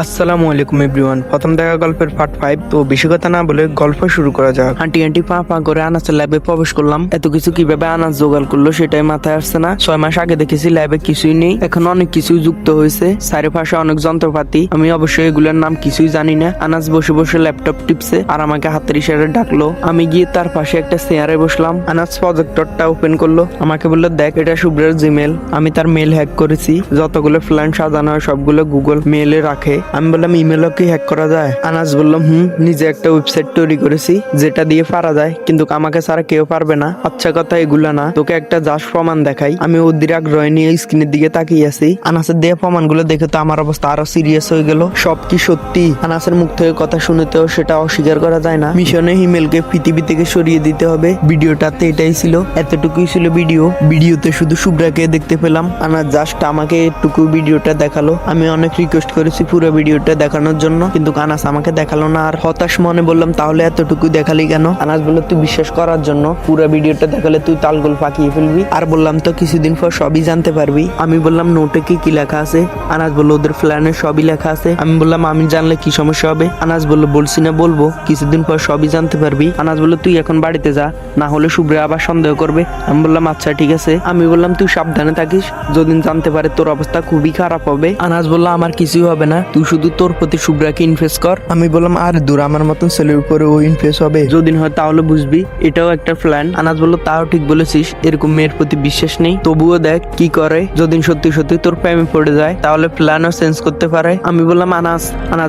আসসালামু আলাইকুম এভরিওয়ান। প্রথম দেখা গল্পের পার্ট 5। তো বেশি কথা না বলে গল্প শুরু করা যাক। আন্টি আন্টি পা পা করে আনাসের ল্যাবে প্রবেশ করলাম। এত কিছু কিভাবে আনাস জোগাড় করলো সেটাই মাথায় আসছে না। 6 মাস আগে দেখেছি ল্যাবে কিছুই নেই, এখন অনেক কিছু যুক্ত হয়েছে। চারিপাশে অনেক যন্ত্রপাতি, আমি অবশ্যই এগুলোর নাম কিছুই জানি না। আনাস বসে বসে ল্যাপটপ টিপছে আর আমাকে হাতের ইশারায় ডাকলো। আমি গিয়ে তার পাশে একটা চেয়ারে বসলাম। আনাস প্রজেক্টরটা ওপেন করলো, আমাকে বললো দেখ এটা শুভ্রের জিমেল। আমি তার মেল হ্যাক করেছি, যতগুলো প্ল্যান সাজানো হয় সবগুলো গুগল মেলে রাখে। আমি বললাম ইমেলও কি হ্যাক করা যায়? আনাস বললাম নিজে একটা ওয়েবসাইট তৈরি করেছি যেটা দিয়ে পারা যায়, কিন্তু আমাকে ছাড়া কেউ পারবে না। আচ্ছা কথা এগুলা না, তোকে একটা জাস্ট প্রমাণ দেখাই। আমি অধীর আগ্রহ নিয়ে স্ক্রিনের দিকে তাকিয়ে আছি। আনাসের দেয়া প্রমাণগুলো দেখে তো আমার অবস্থা আরো সিরিয়াস হয়ে গেল। সব কি সত্যি? আনাসের মুখ থেকে কথা শুনেতেও সেটা অস্বীকার করা যায় না। মিশনে ইমেলকে পৃথিবী থেকে সরিয়ে দিতে হবে, ভিডিওটাতে এটাই ছিল, এতটুকুই ছিল ভিডিওতে শুধু শুভ্রাকে দেখতে পেলাম। আনাস জাস্ট আমাকে এটুকু ভিডিওটা দেখালো। আমি অনেক রিকোয়েস্ট করেছি পুরো ভিডিওটা দেখানোর জন্য, কিন্তু আনাস আমাকে দেখালো না। আর হতাশ মনে বললাম তাহলে এতটুকু দেখালি কেন? আনাস বলল তুই বিশ্বাস করার জন্য, পুরো ভিডিওটা দেখালে তুই তালগোল পাকিয়ে ফেলবি। আর বললাম তো কিছুদিন পর সবই জানতে পারবি। আমি বললাম নোটে কি কি লেখা আছে? আনাস বললো ওদের প্ল্যানে সবই লেখা আছে। আমি বললাম আমি জানলে কি সমস্যা হবে? আনাস বললো বলছি না বলবো, কিছুদিন পর সবই জানতে পারবি। আনাস বললো তুই এখন বাড়িতে যা, না হলে শুভ্রা আবার সন্দেহ করবে। আমি বললাম আচ্ছা ঠিক আছে। আমি বললাম তুই সাবধানে থাকিস, যদি জানতে পারে তোর অবস্থা খুবই খারাপ হবে। আনাস বললো আমার কিছুই হবে না, তুই শুধু তোর প্রতি শুভ্রাকে ইনফেস কর। আমি বললাম আর দূর, আমার মতন ছেলের উপরে ও ইনফেস হবে যদি হয় তাহলে বুঝবি এটাও একটা প্ল্যান। আনাস বললো তাও ঠিক বলেছিস, এরকম মেয়ের প্রতি বিশ্বাস নেই, তবুও দেখ কি করে। যদি সত্যি সত্যি তোর প্রেমে পড়ে যায় তাহলে প্ল্যানও চেঞ্জ করতে পারে। আমি বললাম আনাস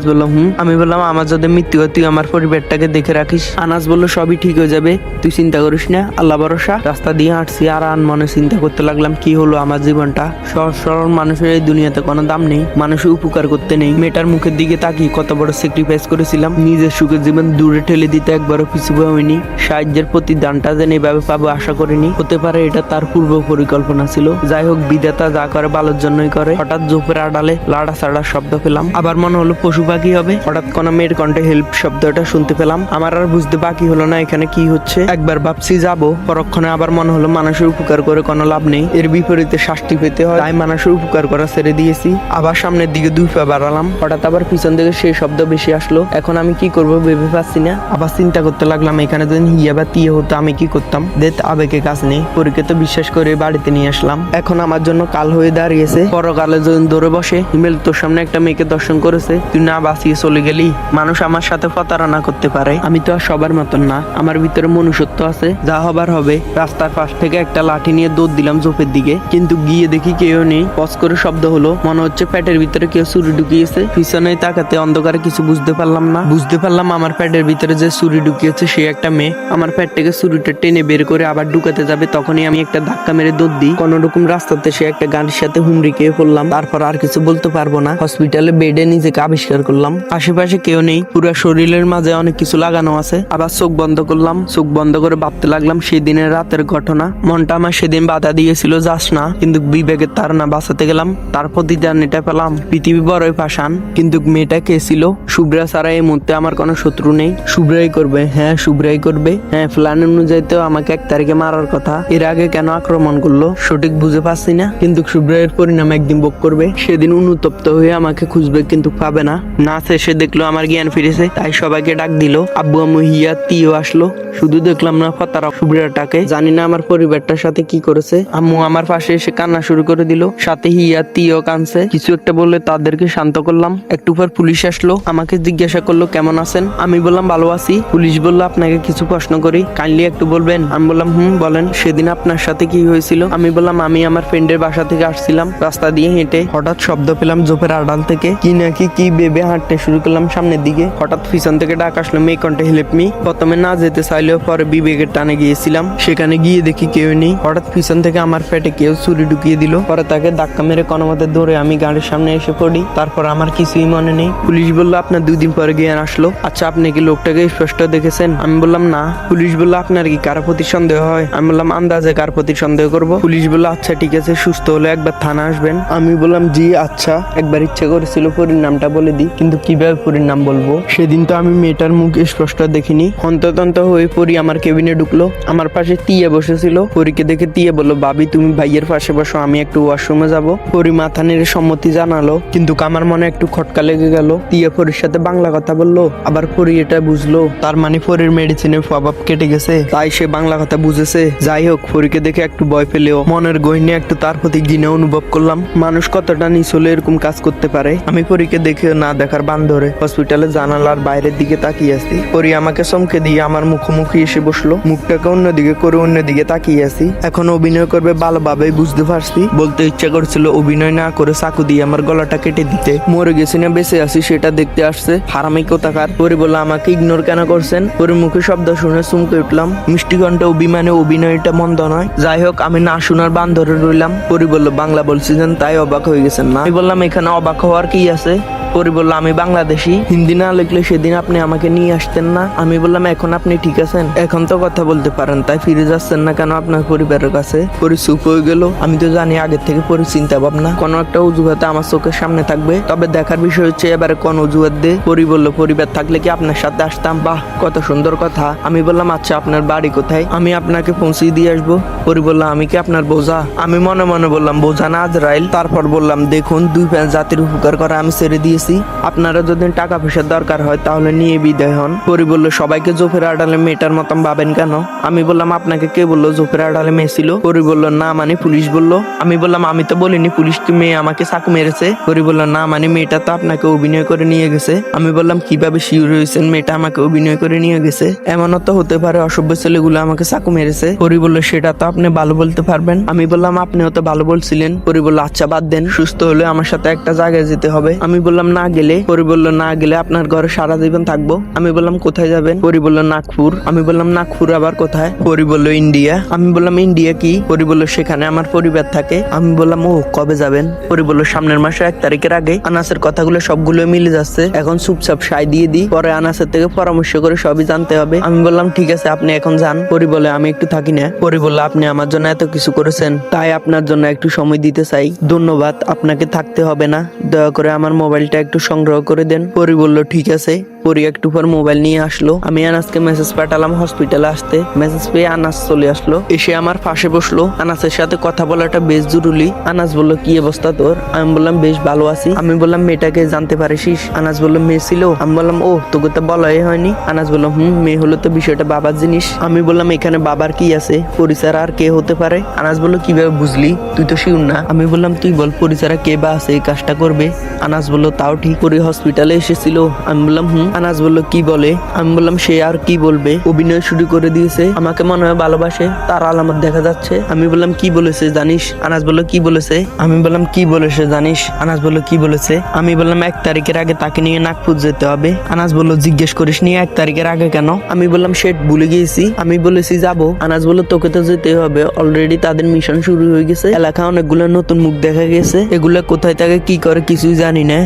বললো আমি বললাম আমার যদি মৃত্যু হয় তুই আমার পরিবারটাকে দেখে রাখিস। আনাস বললো সবই ঠিক হয়ে যাবে, তুই চিন্তা করিস না, আল্লাহ ভরসা। রাস্তা দিয়ে হাঁটছি আর মনে চিন্তা করতে লাগলাম কি হলো আমার জীবনটা। সহজ সরল মানুষের এই দুনিয়াতে কোনো দাম নেই, মানুষের উপকার করতে নেই। মেয়েটার মুখের দিকে তাকিয়ে কত বড় স্যাক্রিফাইস করেছিলাম, নিজের সুখের জীবন দূরে ঠেলে দিতে একবারও পিছু হয়নি। সাহায্যের প্রতিদানটা যেন এইভাবে পাবো আশা করিনি। হতে পারে এটা তার পূর্ব পরিকল্পনা ছিল। যাই হোক, বিধাতা যা করে ভালোর জন্যই করে। হঠাৎ জোপের আড়ালে লাড়া ছাড়া শব্দ পেলাম, আবার মনে হলো পশু পাখি হবে। হঠাৎ কোন মেয়ের কণ্ঠে হেল্প শব্দটা শুনতে পেলাম। আমার আর বুঝতে বাকি হলো না এখানে কি হচ্ছে। একবার ভাবছি যাবো, পরক্ষণে আবার মনে হলো মানুষের উপকার করে কোনো লাভ নেই, এর বিপরীতে শাস্তি পেতে হয়, তাই মানুষের উপকার করা ছেড়ে দিয়েছি। আবার সামনের দিকে 2 পা বাড়ালাম, হঠাৎ আবার পিছন থেকে সেই শব্দ বেশি আসলো। এখন আমি কি করবো ভেবে পাচ্ছি না। আবার চিন্তা করতে লাগলাম এখানে যদি হিয়া বা তিয়ে হতো আমি কি করতাম। দেখ আবেগে কাজ নেই, পরীকে তো বিশ্বাস করে বাড়িতে নিয়ে আসলাম। এখন আমার জন্য কাল হয়ে দাঁড়িয়েছে। পরকালে যদি ধরে বসে হিমেল তোর সামনে একটা মেয়েকে দর্শন করেছে, তুই না বাঁচিয়ে চলে গেলি। মানুষ আমার সাথে প্রতারণা করতে পারে, আমি তো আর সবার মতন না, আমার ভিতরে মনুষ্যত্ব আছে, যা হবার হবে। রাস্তার পাশ থেকে একটা লাঠি নিয়ে দৌড় দিলাম জোপের দিকে, কিন্তু গিয়ে দেখি কেউ নেই। পজ করে শব্দ হলো, মনে হচ্ছে পেটের ভিতরে কেউ ছুরি ঢুকিয়েছে। পিছনে তাকাতে অন্ধকারে কিছু বুঝতে পারলাম না। বুঝতে পারলাম আমার পেটের ভিতরে যে ছুরি ঢুকিয়েছে সে একটা মেয়ে। আমার পেট থেকে ছুরিটা টেনে বের করে আবার ঢুকাতে যাবে, তখনই আমি একটা ধাক্কা মেরে দৌড় দিই। কোন রকম রাস্তাতে সে একটা গাড়ির সাথে হুমড়ি খেয়ে পড়লাম। তারপর আর কিছু বলতে পারবো না, হসপিটালে বেডে নিজেকে আবিষ্কার করলাম। আশেপাশে কেউ নেই, পুরো শরীরের মাঝে অনেক কিছু লাগানো আছে। আবার চোখ বন্ধ করলাম, চোখ বন্ধ করে ভাবতে লাগলাম সেদিনের রাতের ঘটনা। মনটা আমার সেদিন বাধা দিয়েছিল যাস না, কিন্তু বিবেকের তার না বাঁচাতে গেলাম, তার প্রতিদান এটা পেলাম। পৃথিবী বড়ই পাষাণ, কিন্তু মেয়েটা কে ছিল? শুভ্রা ছাড়া এই মুহূর্তে আমার কোনো শত্রু নেই। শুভ্রাই করবে, হ্যাঁ শুভ্রাই করবে। হ্যাঁ, প্ল্যান অনুযায়ী তো আমাকে 1 তারিখে মারার কথা, এর আগে কেন আক্রমণ করলো সঠিক বুঝে পাচ্ছি না। কিন্তু শুভ্রের পরিণাম একদিন ভোগ করবে। সেদিন অনুতপ্ত হয়ে আমাকে খুঁজবে, কিন্তু পাবে না। না শেষে দেখলো আমার জ্ঞান ফিরেছে, তাই সবাইকে ডাক দিল। আব্বু আম্মু হিয়া তিও আসলো, শুধু দেখলাম না ফতারা শুভ্রাটাকে। জানি না আমার পরিবারটার সাথে কি করেছে। আম্মু আমার পাশে এসে কান্না শুরু করে দিল, সাথে হিয়া তিও কানছে। কিছু একটা বললে তাদেরকে শান্ত করলাম। একটু পর পুলিশ আসলো, আমাকে জিজ্ঞাসা করলো কেমন আছেন। আমি বললাম ভালো আছি। পুলিশ বললো আপনাকে কিছু প্রশ্ন করি, কাইন্ডলি একটু বলবেন। আমি বললাম বলেন। সেদিন আপনার সাথে কি হয়েছিল? আমি বললাম আমি আমার ফ্রেন্ডের বাসা থেকে আসছিলাম, রাস্তা দিয়ে হেঁটে হঠাৎ শব্দ পেলাম জোপের আড়াল থেকে, কি নাকি কি ভেবে হাঁটতে শুরু করলাম সামনের দিকে। হঠাৎ পিছন থেকে ডাক আসলো মেয়ে কণ্ঠে হেল্প মি। প্রথমে না যেতে চাইলেও পরে বিবেকের টানে গিয়েছিলাম, সেখানে গিয়ে দেখি কেউ নেই। হঠাৎ পিছন থেকে আমার পেটে কেউ ছুরি ঢুকিয়ে দিল, পরে তাকে ধাক্কা মেরে কোনোমতে ধরে আমি গাড়ির সামনে এসে পড়ি। তারপর আমার কিছুই মনে নেই। পুলিশ বললো আপনার 2 দিন পরে জ্ঞান আসলো। আচ্ছা আপনি কি লোকটাকে স্পষ্ট দেখেছেন? আমি বললাম না। পুলিশ বললো আপনার কি কারো প্রতি সন্দেহ হয়? আমি বললাম আন্দাজে কার প্রতি সন্দেহ করবো। পুলিশ বললো আচ্ছা ঠিক আছে, সুস্থ হলে একবার থানা আসবেন। আমি বললাম জি আচ্ছা। একবার ইচ্ছে করেছিল পরীর নামটা বলে দিই, কিন্তু কিভাবে পরীর নাম বলবো? সেদিন তো আমি মেয়েটার মুখ স্পষ্ট দেখিনি। হন্ততন্ত হয়ে পরী আমার কেবিনে ঢুকলো, আমার পাশে টিয়ে বসেছিল। পরীকে দেখে টিয়ে বললো ভাবি তুমি ভাইয়ের পাশে বসো, আমি একটু ওয়াশরুমে যাবো। পরী মাথা নেড়ে সম্মতি জানালো, কিন্তু আমার মনে একটু খটকা লেগে গেল। টিয়া পরীর সাথে বাংলা কথা বললো, আবার পরী এটা বুঝলো, তার মানে পরীর মেডিসিনের প্রভাব কেটে গেছে, তাই সে বাংলা কথা বুঝেছে। যাই হোক, পরীকে দেখে একটু ভয় পেলেও মনের গহীনে একটু তার প্রতি ঘৃণা অনুভব করলাম। মানুষ কতটা নিচ হলে এরকম কাজ করতে পারে। আমি পরীকে দেখে না দেখার বান ধরে হসপিটালে জানালার বাইরের দিকে তাকিয়ে আছি। পরী আমাকে চমকে দিয়ে আমার মুখোমুখি এসে বসলো, মুখটাকে অন্যদিকে করে অন্যদিকে তাকিয়ে আছি। এখন অভিনয় করবে ভালোভাবেই বুঝতে পারছি। বলতে ইচ্ছা করছিল অভিনয় না করে চাকু দিয়ে আমার গলাটা কেটে দিতে। মরে গেছি না বেঁচে আছি সেটা দেখতে আসছে হারামি কোথাকার। পরী বলল আমাকে ইগনোর কেন করছেন। পরীর মুখে শব্দ শুনে চমকে উঠলাম। মিষ্টি কণ্ঠে অভিমানে অভিনয়টা মন্দ নয়। যাই হোক, আমি না শোনার বান ধরে রইলাম। পরী বলল বাংলা বলছিলেন তাই অবাক হয়ে গেছেন না। আমি বললাম এখানে অবাক হওয়ার কি আছে। পরী বলল আমি বাংলাদেশি, হিন্দি না লিখলে সেদিন আপনি আমাকে নিয়ে আসতেন না। আমি বললাম এখন আপনি ঠিক আছেন, এখন তো কথা বলতে পারেন, তাই ফিরে যাচ্ছেন না কেন আপনার পরিবারের কাছে। পরী চুপ হয়ে গেল। আমি তো জানি আগের থেকে পরী চিন্তা ভাবনা কোনো একটা অজুহাতে আমার চোখের সামনে থাকবে, তবে দেখার বিষয় হচ্ছে এবারে কোন অজুহাত দে। পরী বলল পরিবার থাকলে কি আপনার সাথে আসতাম। বাহ, কত সুন্দর কথা। আমি বললাম আচ্ছা আপনার বাড়ি কোথায়, আমি আপনাকে পৌঁছে দিয়ে আসবো। পরী বলল আমি কি আপনার বোঝা। আমি মনে মনে বললাম বোঝা না আজরাইল। তারপর বললাম দেখুন, দুই জাতির উপকার করা আমি ছেড়ে দিয়েছি, আপনারা যদি টাকা পয়সার দরকার হয় তাহলে নিয়ে বিদায় হন। পরী বলল সবাইকে জোফের আড়ালে মেয়েটার মতন ভাবেন কেন। আমি বললাম আপনাকে কে বললো জোফের আড়ালে মেয়ে ছিল। পরী বলল না মানে পুলিশ বললো। আমি বললাম আমি তো বলিনি পুলিশ কি মেয়ে আমাকে চাকু মেরেছে। পরী বলল না মানে মেয়েটা তো আপনাকে অভিনয় করে নিয়ে গেছে। আমি বললাম কিভাবে শিওর হয়েছেন মেয়েটা আমাকে অভিনয় করে নিয়ে গেছে। এমনও তো হতে পারে অসভ্য ছেলেগুলো আমাকে চাকু মেরেছে। পরী বলল সেটা তো আপনি ভালো বলতে পারবেন। আমি বললাম আপনিও তো ভালো বলছিলেন। পরী বলল আচ্ছা বাদ দেন, সুস্থ হলে আমার সাথে একটা জায়গায় যেতে হবে। আমি বললাম না গেলে। পরী বলল না গেলে আপনার ঘরে সারা জীবন থাকবো। আমি বললাম কোথায় যাবেন। পরী বলল নাগপুর। আমি বললাম নাগপুর আবার কোথায়। পরী বলল ইন্ডিয়া। আমি বললাম ইন্ডিয়া কি। পরী বলল সেখানে আমার পরিবার থাকে। আমি বললাম ও কবে যাবেন। পরী বলল সামনের মাসে 1 তারিখের আগে। আনাসের কথাগুলো সবগুলো মিলে যাচ্ছে, এখন চুপচাপ সাই দিয়ে দিই, পরে আনাসের থেকে পরামর্শ করে সবই জানতে হবে। আমি বললাম ঠিক আছে আপনি এখন যান। পরী বলে আমি একটু থাকি না। পরী বলল আপনি আমার জন্য এত কিছু করেছেন, তাই আপনার জন্য একটু সময় দিতে চাই। ধন্যবাদ, আপনাকে থাকতে হবে না, দয়া করে আমার মোবাইলটা একটু সংগ্রহ করে দেন। পরী বলল ঠিক আছে। পরী একটু পর মোবাইল নিয়ে আসলো। আমি আনাসকে মেসেজ পাঠালাম হসপিটালে আসতে। মেসেজ পেয়ে আনাস চলে আসলো, এসে আমার পাশে বসলো। আনাসের সাথে কথা বলাটা বেশ জরুরি। আনাস বলল কি অবস্থা তোর। আমি বললাম বেশ ভালো আছি। আমি বললাম মেয়েটাকে জানতে পারিস। আনাস বলল মেয়ে ছিল। আমি বললাম ও তোকে তো বলাই হয়নি। আনাস বলল মেয়ে হলো তো বিষয়টা বাবার জিনিস। আমি বললাম এখানে বাবার কি আছে, পরিচার আর কে হতে পারে। আনাস বলল কিভাবে বুঝলি, তুই তো শিউর না। আমি বললাম তুই বল পরিচারা কে বা আছে এই কাজটা করবে। আনাস বলল তাও ঠিক, পরী হসপিটালে এসেছিল। আমি বললাম আনাস বলল কি বলে। আমি বললাম সে আর কি বলবে, অভিনয় শুরু করে দিয়েছে, আমাকে মনে হয় ভালোবাসে, তার আলামত দেখা যাচ্ছে। আমি বললাম কি বলেছে জানিস। আনাস বলল কি বলেছে। আমি বললাম কি বলেছে জানিস। আনাস বলল কি বলেছে। আমি বললাম 1 তারিখের আগে তাকে নিয়ে নাগপুর যেতে হবে। আনাস বলল জিজ্ঞেস করিস নি 1 তারিখের আগে কেন। আমি বললাম সেট ভুলে গিয়েছি, আমি বলেছি যাবো। আনাস বলল তোকে তো যেতে হবে, অলরেডি তাদের মিশন শুরু হয়ে গেছে, এলাকা অনেকগুলো নতুন মুখ দেখা গেছে, এগুলো কোথায় থাকে কি করে কিছুই জানি না,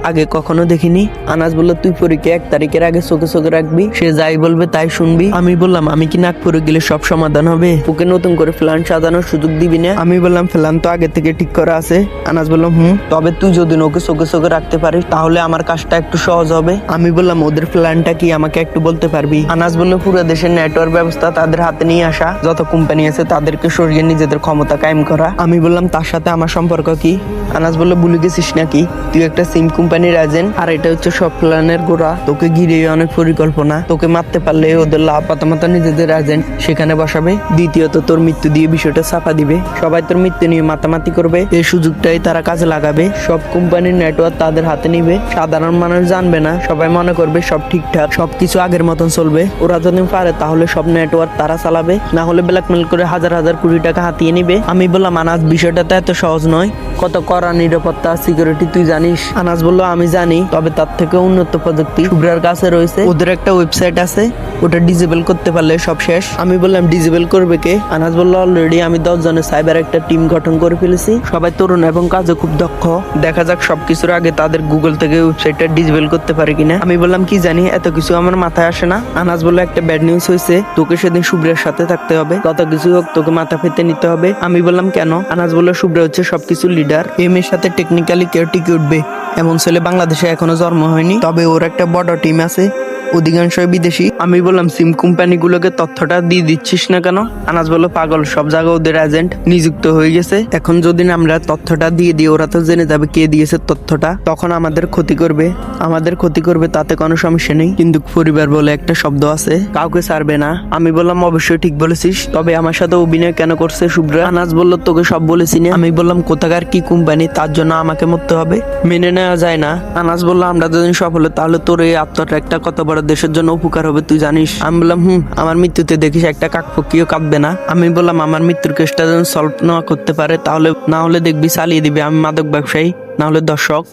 আগে কখনো দেখিনি। আনাস বলল তুই পরীকে 1 তারিখের আগে চোখে চোখে রাখবি, সে যাই বলবে তাই শুনবি। আমি বললাম আমি কি নাগপুরে গেলে সব সমাধান হবে, ওকে নতুন করে প্ল্যান সাজানোর সুযোগ দিবি না। আমি বললাম প্ল্যান তো আগে থেকে ঠিক করা আছে। আনাস বলল তবে তুই যদি ওকে চোখে চোখে রাখতে পারিস তাহলে আমার কাজটা একটু সহজ হবে। আমি বললাম ওদের প্ল্যানটা কি আমাকে একটু বলতে পারবি। আনাস বলল পুরো দেশের নেটওয়ার্ক ব্যবস্থা তাদের হাতে নিয়ে আসা, যত কোম্পানি আছে তাদেরকে সরিয়ে নিজেদের ক্ষমতা কায়েম করা। আমি বললাম তার সাথে আমার সম্পর্ক কি। আনাস বলল ভুলে গেছিস নাকি, তুই একটা সিম কোম্পানির এজেন্ট, আর এটা হচ্ছে সব প্ল্যানের গোড়া, তোকে ঘিরে অনেক পরিকল্পনা, তোকে মারতে পারলে ওদের লাভ পাতামাতা নিজেদের এজেন্ট সেখানে বসাবে। দ্বিতীয়ত তোর মৃত্যু দিয়ে বিষয়টা চাপা দিবে, সবাই তোর মৃত্যু নিয়ে মাতামাতি করবে, এই সুযোগটাই তারা কাজে লাগাবে, সব কোম্পানির নেটওয়ার্ক তাদের হাতে নিবে, সাধারণ মানুষ জানবে না, সবাই মনে করবে সব ঠিকঠাক, সবকিছু আগের মতন চলবে। ওরা যদি পারে তাহলে সব নেটওয়ার্ক তারা চালাবে, না হলে ব্ল্যাকমেল করে হাজার হাজার কোটি টাকা হাতিয়ে নিবে। আমি বললাম আনাস বিষয়টা তো এত সহজ নয়, কত কড়া নিরাপত্তা সিকিউরিটি তুই জানিস। আনাস বলল আমি জানি, তবে তার থেকে উন্নত প্রযুক্তি শুভ্রার কাছে রয়েছে, ওদের একটা ওয়েবসাইট আছে, ওটা ডিজেবল করতে পারলে সব শেষ। আমি বললাম ডিজেবল করবে কে। আনাস বলল অলরেডি আমি 10 জনের সাইবার একটা টিম গঠন করে ফেলেছি, সবাই তরুণ এবং কাজে খুব দক্ষ, দেখা যাক সবকিছুর আগে তাদের গুগল থেকে ওয়েবসাইটটা ডিজেবল করতে পারে কিনা। আমি বললাম কি জানি, এত কিছু আমার মাথায় আসে না। আনাস বলল একটা ব্যাড নিউজ হয়েছে, তোকে সেদিন শুভ্রার সাথে থাকতে হবে, কত কিছু হোক তোকে মাথা পেতে নিতে হবে। আমি বললাম কেন। আনাস বলল শুভ্রা হচ্ছে সবকিছু লিডার, এই মেয়ের সাথে টেকনিক্যালি কেউ টিকে উঠবে এমন ছেলে বাংলাদেশে এখনো জন্ম হয়নি, তবে ওর একটা বড় টিম আছে, অধিকাংশই বিদেশি। আমি বললাম সিম কোম্পানি গুলোকে তথ্যটা দিয়ে দিচ্ছিস না কেন? আনাস বলল পাগল, সব জায়গায় ওদের এজেন্ট নিযুক্ত হয়ে গেছে, এখন যদি না আমরা তথ্যটা দিয়ে দিই ওরা তো জেনে যাবে কে দিয়েছে তথ্যটা, তখন আমাদের ক্ষতি করবে তাতে কোনো সমস্যা নেই, কিন্তু পরিবার বলে একটা শব্দ আছে, কাউকে ছাড়বে না। আমি বললাম অবশ্যই ঠিক বলেছিস, তবে আমার সাথে অভিনয় কেন করছে শুভ্রা? আনাস বলল তোকে সব বলেছি না। আমি বললাম কোথাকার কি কোম্পানি তার জন্য আমাকে মরতে হবে? মেনে নেওয়া যায় না। আনাস বলল আমরা যদি সফল হই তাহলে তোর এই আত্মাটা একটা কত বড় দেশের জন্য উপকার হবে তুই জানিস। আমি বললাম আমার মৃত্যুতে দেখিস একটা কাকপক্ষীও কাঁদবে না। আমি বললাম আমার মৃত্যুর কেসটা যেন সলভ না করতে পারে, তাহলে না হলে দেখবি চালিয়ে দিবে, আমি মাদক ব্যবসায়ী না হলে দর্শক।